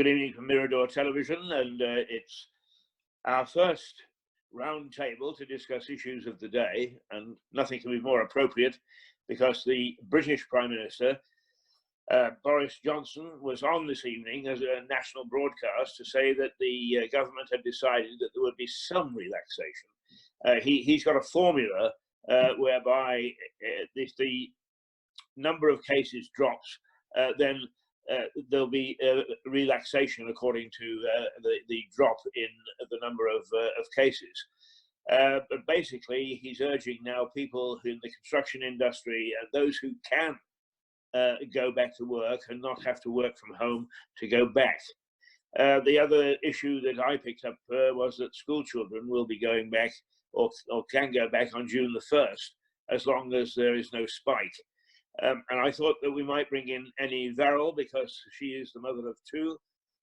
Good evening from Mirador Television, and it's our first round table to discuss issues of the day, and nothing can be more appropriate because the British Prime Minister, Boris Johnson, was on this evening as a national broadcast to say that the government had decided that there would be some relaxation. He's got a formula whereby if the number of cases drops, then there'll be relaxation according to the drop in the number of cases. But basically, he's urging now people in the construction industry and those who can go back to work and not have to work from home to go back. The other issue that I picked up was that school children will be going back or can go back on June the 1st, as long as there is no spike. And I thought that we might bring in Annie Verrill, because she is the mother of two,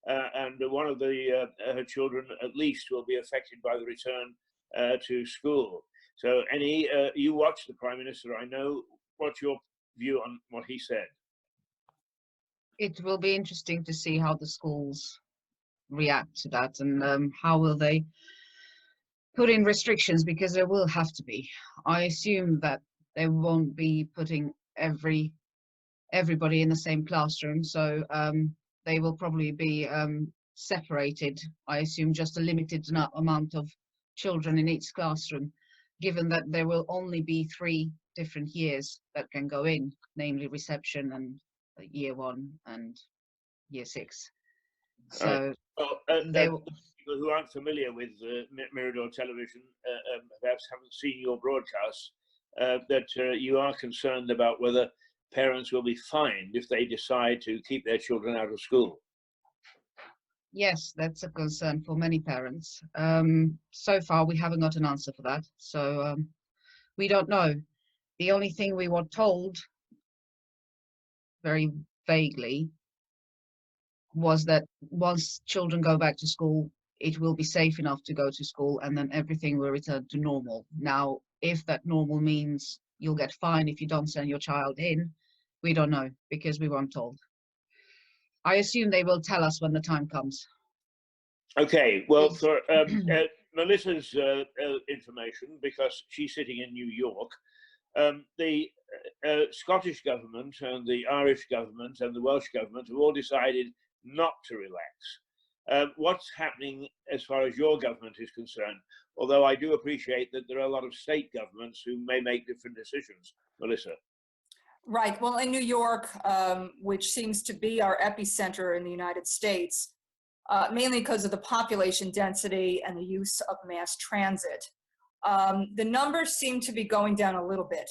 and one of her children at least will be affected by the return to school. So Annie, you watched the Prime Minister, I know. What's your view on what he said? It will be interesting to see how the schools react to that, and how will they put in restrictions, because there will have to be. I assume that they won't be putting everybody in the same classroom, so they will probably be separated. I assume just a limited amount of children in each classroom, given that there will only be 3 different years that can go in, namely reception and year 1 and year 6. So people who aren't familiar with Mirador Television perhaps haven't seen your broadcasts, that you are concerned about whether parents will be fined if they decide to keep their children out of school. Yes, that's a concern for many parents. So far, we haven't got an answer for that. So we don't know. The only thing we were told very vaguely was that once children go back to school, it will be safe enough to go to school, and then everything will return to normal. Now, if that normal means you'll get fined if you don't send your child in, we don't know, because we weren't told. I assume they will tell us when the time comes. Okay, well, for Melissa's information, because she's sitting in New York, the Scottish government and the Irish government and the Welsh government have all decided not to relax. What's happening as far as your government is concerned? Although I do appreciate that there are a lot of state governments who may make different decisions. Melissa. Right. Well, in New York, which seems to be our epicenter in the United States, mainly because of the population density and the use of mass transit, the numbers seem to be going down a little bit.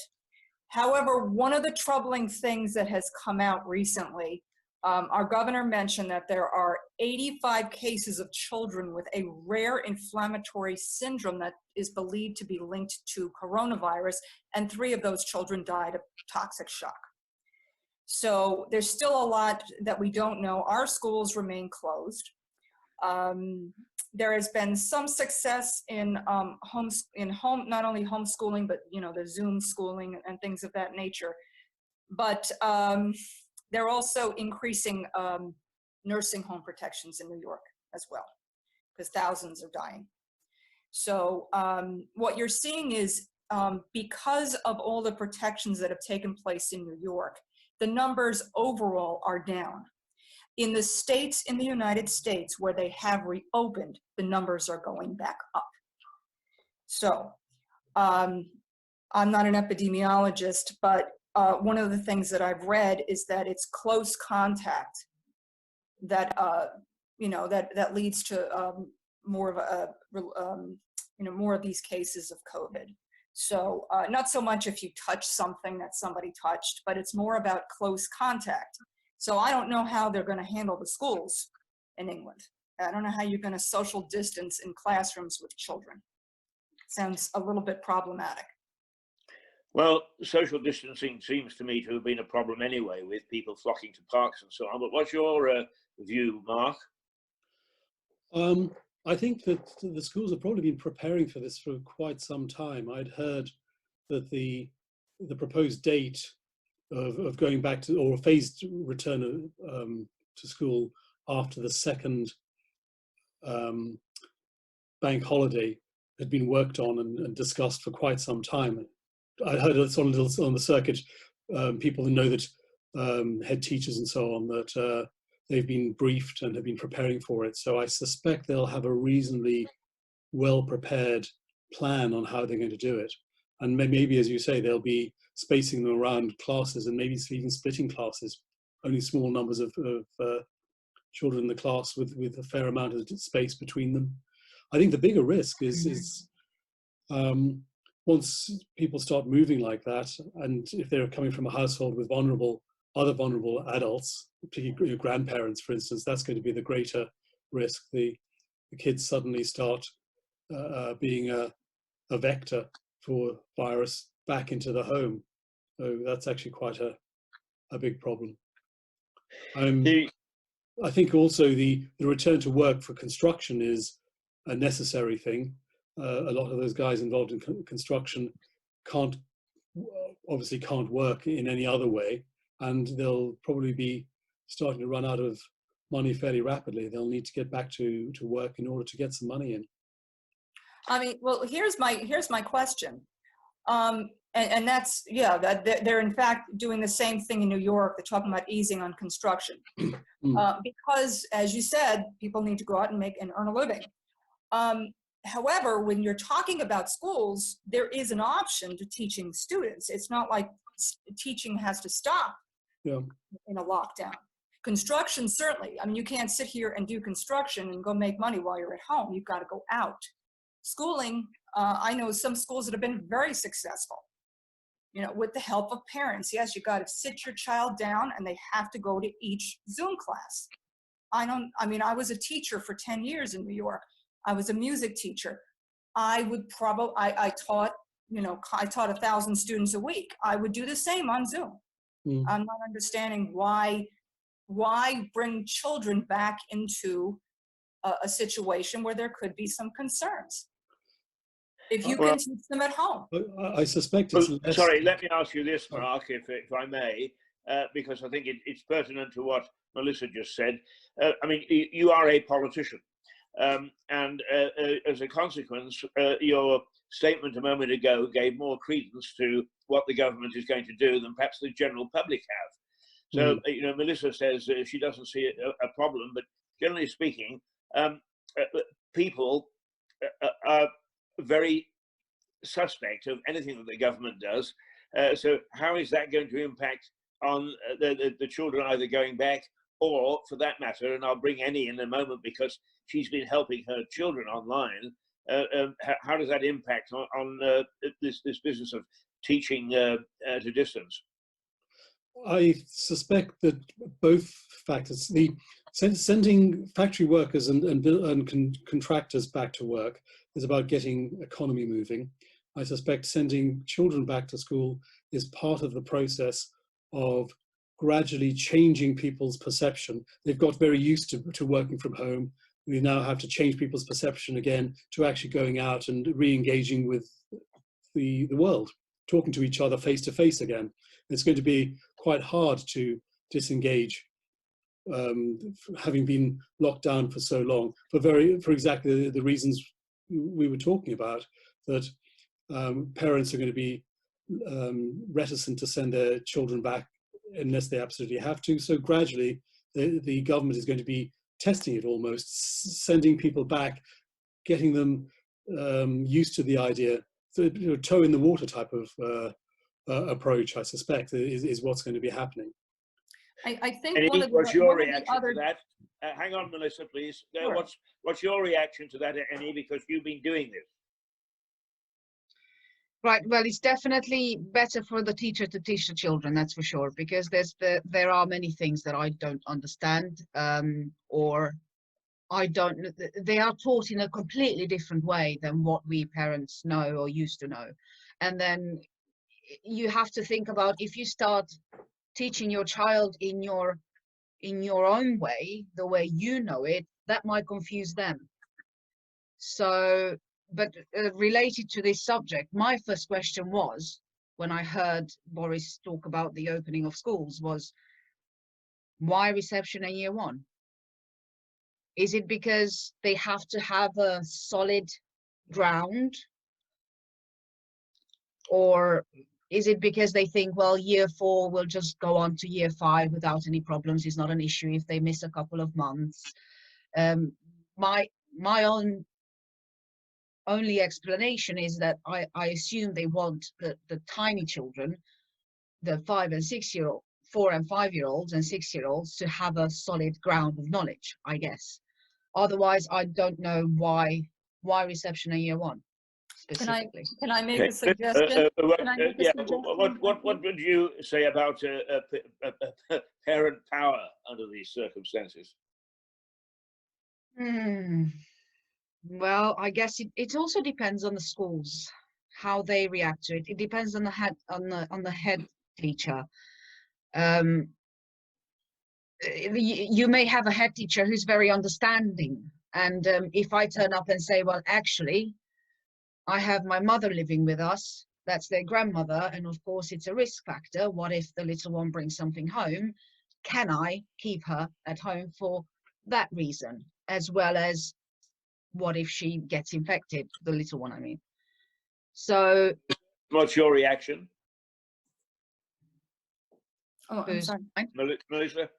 However, one of the troubling things that has come out recently, our governor mentioned that there are 85 cases of children with a rare inflammatory syndrome that is believed to be linked to coronavirus, and 3 of those children died of toxic shock. So there's still a lot that we don't know. Our schools remain closed. There has been some success in not only homeschooling, but the Zoom schooling and things of that nature. But they're also increasing nursing home protections in New York as well, because thousands are dying. So what you're seeing is because of all the protections that have taken place in New York, the numbers overall are down. In the states in the United States where they have reopened, the numbers are going back up. So I'm not an epidemiologist, but one of the things that I've read is that it's close contact that that leads to more of these cases of COVID. So not so much if you touch something that somebody touched, but it's more about close contact. So I don't know how they're going to handle the schools in England. I don't know how you're going to social distance in classrooms with children. Sounds a little bit problematic. Well, social distancing seems to me to have been a problem anyway, with people flocking to parks and so on. But what's your view, Mark? I think that the schools have probably been preparing for this for quite some time. I'd heard that the proposed date of going back to, or a phased return to school after the second bank holiday had been worked on and discussed for quite some time. I heard it's on the circuit, people who know that head teachers and so on, that they've been briefed and have been preparing for it. So I suspect they'll have a reasonably well prepared plan on how they're going to do it. And maybe, as you say, they'll be spacing them around classes and maybe even splitting classes, only small numbers of children in the class with a fair amount of space between them. I think the bigger risk is once people start moving like that, and if they're coming from a household with other vulnerable adults, particularly your grandparents, for instance, that's going to be the greater risk. The kids suddenly start being a vector for virus back into the home. So that's actually quite a big problem. I think also the return to work for construction is a necessary thing. A lot of those guys involved in construction obviously can't work in any other way, and they'll probably be starting to run out of money fairly rapidly. They'll need to get back to work in order to get some money in. I mean, well, here's my question. And that's, yeah, that they're in fact doing the same thing in New York. They're talking about easing on construction. Because, as you said, people need to go out and earn a living. However, when you're talking about schools, there is an option to teaching students. It's not like teaching has to stop in a lockdown. Construction, certainly. I mean, you can't sit here and do construction and go make money while you're at home. You've got to go out. Schooling, I know some schools that have been very successful, you know, with the help of parents. Yes, you got to sit your child down and they have to go to each Zoom class. I was a teacher for 10 years in New York. I was a music teacher. I taught 1,000 students a week. I would do the same on Zoom. I'm not understanding why bring children back into a situation where there could be some concerns if you can teach them at home. I suspect it's less... Sorry, let me ask you this, Mark, if I may, because I think it's pertinent to what Melissa just said. I mean, you are a politician, and as a consequence, your statement a moment ago gave more credence to what the government is going to do than perhaps the general public have. So, you know, Melissa says she doesn't see a problem, but generally speaking, people are very suspect of anything that the government does. So how is that going to impact on the children either going back or, for that matter, and I'll bring Annie in a moment because she's been helping her children online, how does that impact on this business of teaching to distance? I suspect that both factors, sending factory workers and contractors back to work is about getting economy moving. I suspect sending children back to school is part of the process of gradually changing people's perception. They've got very used to working from home. We now have to change people's perception again to actually going out and re-engaging with the world, talking to each other face to face again. It's going to be quite hard to disengage, having been locked down for so long, for exactly the reasons we were talking about, that parents are going to be reticent to send their children back unless they absolutely have to. So gradually, the government is going to be testing it almost, sending people back, getting them used to the idea, toe in the water type of approach, I suspect, is what's going to be happening. I think and one of what's your the reaction other... to that? Hang on, Melissa, please. Sure. What's your reaction to that, Annie, because you've been doing this? Right. Well, it's definitely better for the teacher to teach the children, that's for sure, because there are many things that I don't understand, or they are taught in a completely different way than what we parents know or used to know. And then you have to think about, if you start teaching your child in your own way, the way you know it, that might confuse them. So, but related to this subject, my first question was, when I heard Boris talk about the opening of schools, was why reception in year one? Is it because they have to have a solid ground? Or is it because they think, well, year 4 will just go on to year 5 without any problems? It's not an issue if they miss a couple of months. My own only explanation is that I assume they want the tiny children, the 5 and 6 year old, 4 and 5 year olds and 6 year olds, to have a solid ground of knowledge, I guess. Otherwise, I don't know why reception in year 1 specifically. Can I make a suggestion? Can I make a suggestion? What would you say about parent power under these circumstances? Well, I guess it also depends on the schools, how they react to it. It depends on the head teacher. You may have a head teacher who's very understanding, and if I turn up and say, well, actually, I have my mother living with us, that's their grandmother, and of course it's a risk factor. What if the little one brings something home? Can I keep her at home for that reason, as well as what if she gets infected, the little one, I mean. So what's your reaction? Oh, I'm sorry. Melissa?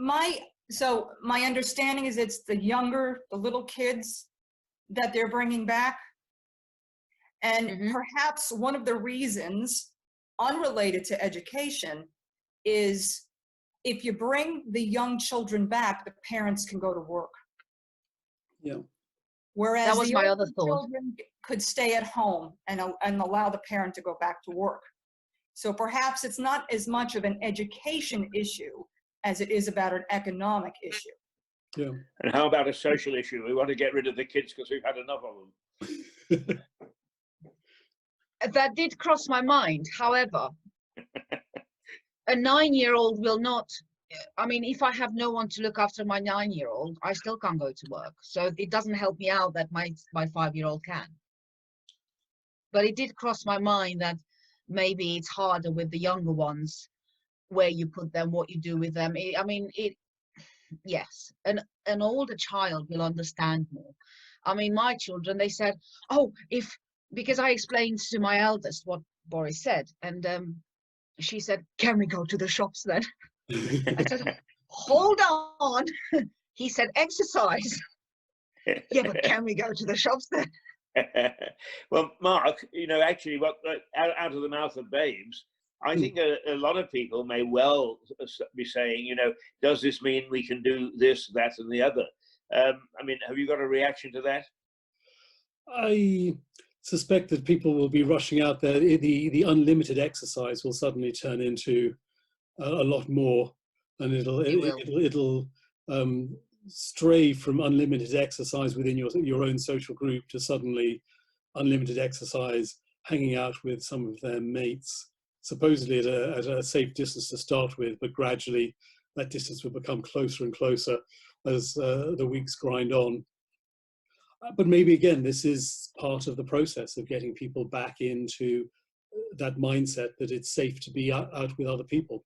My understanding is it's the little kids that they're bringing back. And perhaps one of the reasons, unrelated to education, is if you bring the young children back, the parents can go to work. Yeah. Whereas that was the my older other thought. children could stay at home and allow the parent to go back to work. So perhaps it's not as much of an education issue as it is about an economic issue. Yeah. And how about a social issue? We want to get rid of the kids because we've had enough of them. That did cross my mind. However, a 9-year-old will not, I mean, if I have no one to look after my 9-year-old, I still can't go to work. So it doesn't help me out that my 5-year-old can. But it did cross my mind that maybe it's harder with the younger ones, where you put them, what you do with them. Yes, an older child will understand more. I mean, my children, they said, oh, because I explained to my eldest what Boris said, and she said, can we go to the shops then? I said, hold on. He said, exercise. Yeah, but can we go to the shops then? Well, Mark, actually, what out of the mouth of babes, I think a lot of people may well be saying, does this mean we can do this, that, and the other? I mean, have you got a reaction to that? I suspect that people will be rushing out there. The unlimited exercise will suddenly turn into a lot more, and it'll stray from unlimited exercise within your own social group to suddenly unlimited exercise hanging out with some of their mates, supposedly at a safe distance to start with, but gradually that distance will become closer and closer as the weeks grind on. But maybe again, this is part of the process of getting people back into that mindset that it's safe to be out with other people.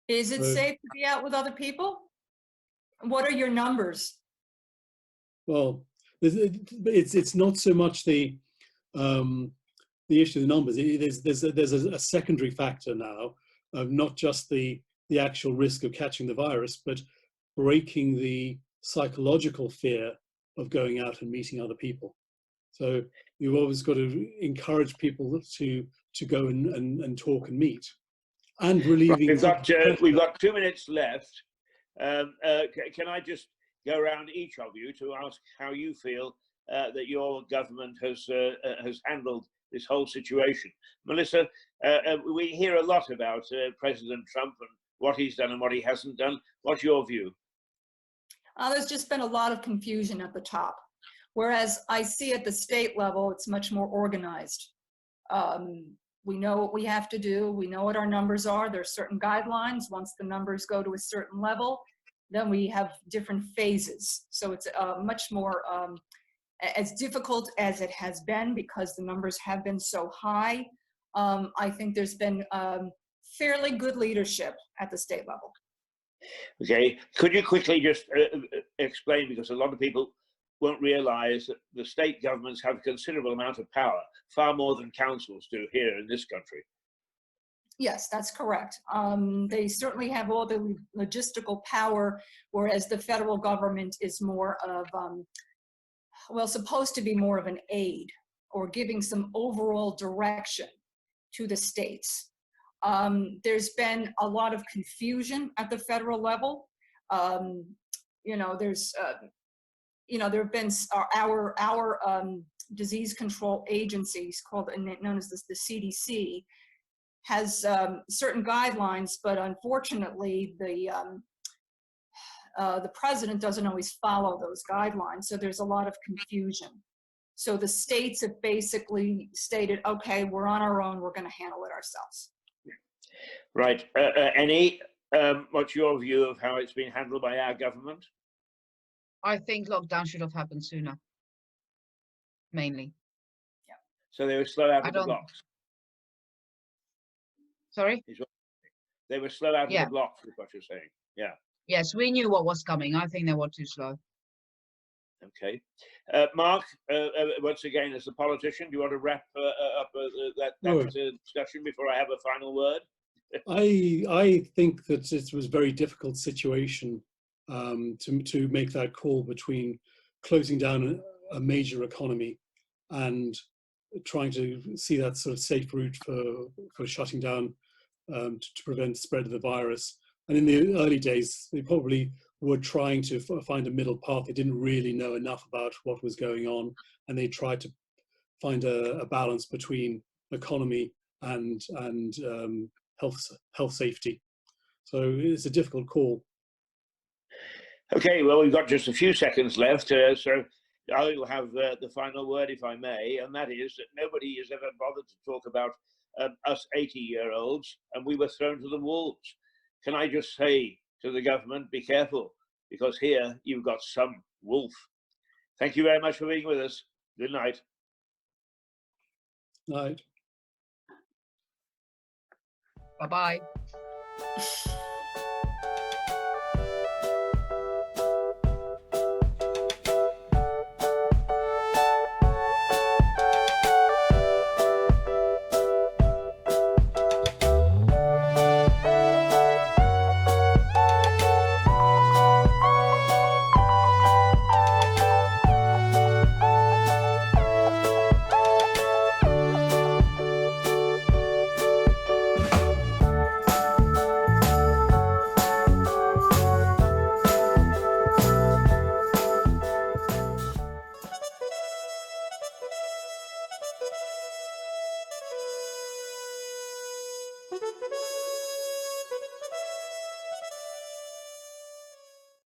Is it safe to be out with other people? What are your numbers? Well, it's not so much the issue of the numbers. There's a secondary factor now of not just the actual risk of catching the virus, but breaking the psychological fear of going out and meeting other people. So you've always got to encourage people to go and talk and meet, and relieving. We've got 2 minutes left. Can I just go around each of you to ask how you feel that your government has handled this whole situation? Melissa, we hear a lot about President Trump and what he's done and what he hasn't done. What's your view? There's just been a lot of confusion at the top, whereas I see at the state level, it's much more organized. We know what we have to do. We know what our numbers are. There's certain guidelines. Once the numbers go to a certain level, then we have different phases. So it's much more as difficult as it has been because the numbers have been so high. I think there's been fairly good leadership at the state level. Okay, could you quickly just explain, because a lot of people won't realise that the state governments have a considerable amount of power, far more than councils do here in this country. Yes, that's correct. They certainly have all the logistical power, whereas the federal government is more of, well, supposed to be more of an aid or giving some overall direction to the states. There's been a lot of confusion at the federal level. You know, there's, you know, there have been our disease control agencies called, known as the CDC, has certain guidelines, but unfortunately the president doesn't always follow those guidelines, so there's a lot of confusion. So the states have basically stated, okay, we're on our own, we're going to handle it ourselves. Right. What's your view of how it's been handled by our government? I think lockdown should have happened sooner, mainly. Yeah. So they were slow out of the blocks. Sorry? They were slow out of Yeah. the blocks, is what you're saying. Yeah. Yes, we knew what was coming. I think they were too slow. Okay. Mark, once again, as a politician, do you want to wrap up that discussion before I have a final word? I think that it was a very difficult situation to make that call between closing down a major economy and trying to see that sort of safe route for shutting down to prevent the spread of the virus. And in the early days, they probably were trying to find a middle path. They didn't really know enough about what was going on, and they tried to find a balance between economy and health safety. So it's a difficult call. Okay, well, we've got just a few seconds left, so I will have the final word, if I may, and that is that nobody has ever bothered to talk about us 80-year-olds, and we were thrown to the wolves. Can I just say to the government, be careful, because here you've got some wolf. Thank you very much for being with us. Good night. Night. Bye-bye.